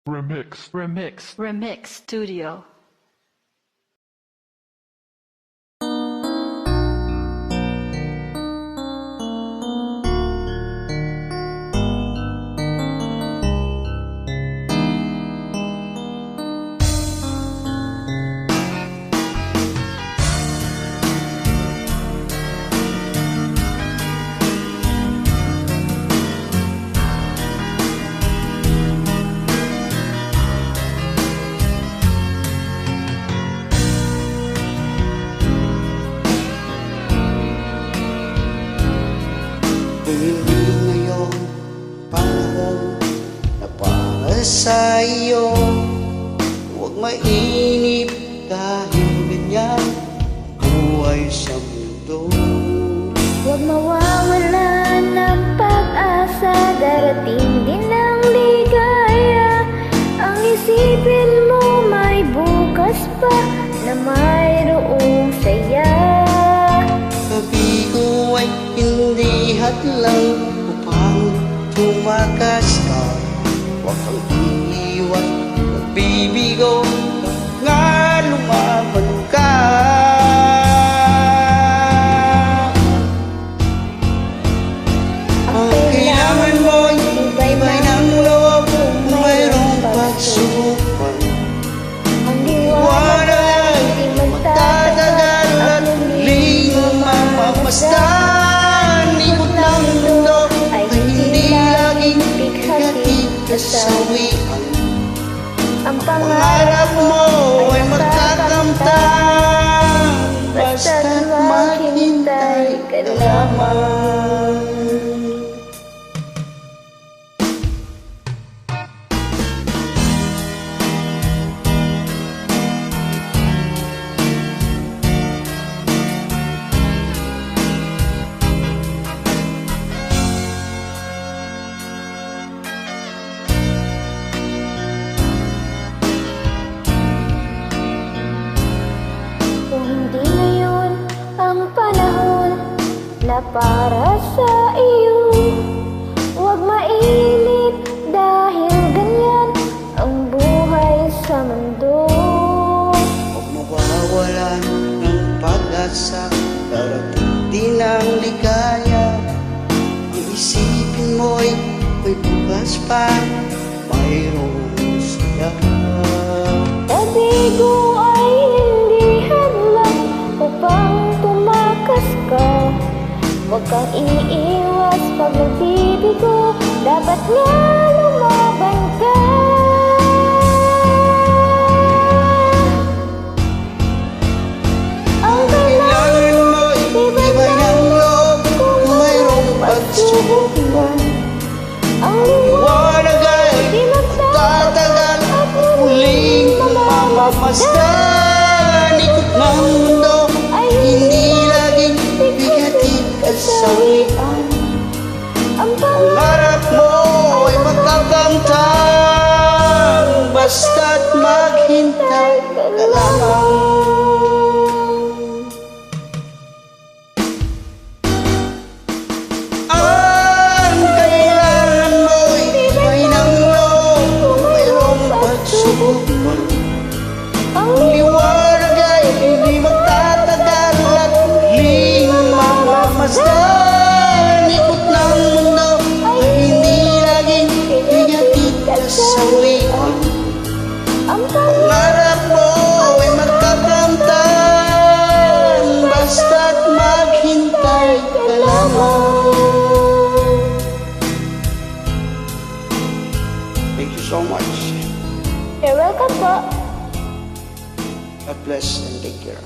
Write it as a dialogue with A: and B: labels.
A: Remix Studio.
B: Hindi ngayon panahon na para sa iyo. Huwag mainip dahil ganyan buhay sa mundo.
C: Huwag mawawalan ng pag-asa, darating din ang ligaya. Ang isipin mo may bukas pa na mayroong saya.
B: Sabi ko ay hindi hadlang upang tumakas ka. Huwag kang iiwan, nagbibigo nga lumaban ka. Ang kailangan mo'y iba'y ng loob kung mayroong pagsubok.
C: Ang liwanag ay di magtatagal at muling
B: mamamasdan. Ikot ng mundo ay hindi laging bigati kasawian.
C: ang
B: Pangarap mo ay magkakamtan, basta't maghintay ka lamang.
C: Kung hindi ngayon ang panahon na para sa iyo, huwag mainip dahil ganyan ang buhay sa mundo.
B: Huwag mawawalan ng pag-asa, darating din ang ligaya. Ang isipin mo'y may bukas pa, mayroong saya.
C: Sabi ko ay hindi hadlang upang tumakas ka. Huwag kang iiwas pag nagbibigo, dapat nga lumaban ka. Ang
B: Kailangan mo'y iba'y ng loob kung mayroong pagsubok man.
C: Ang
B: Liwanag ay
C: di
B: magtatagal at muling mamamasdan. Ikot ng mundo ay hindi laging bigati kasawian.
C: Ang
B: Pangarap mo ay magkakamtan, basta't maghintay ka lamang. Ang kailangan mo'y iba'y ng loob kung mayroong pagsubok man. Ang liwanag ay hindi magtatagal at muling mamamasdan. Ikot ng mundo ay hindi laging bigati kasawian.
C: ang
B: Pangarap mo ay magkakamtan, basta't maghintay ka lamang. Thank you so much.
C: You're welcome po.
B: God bless and take care.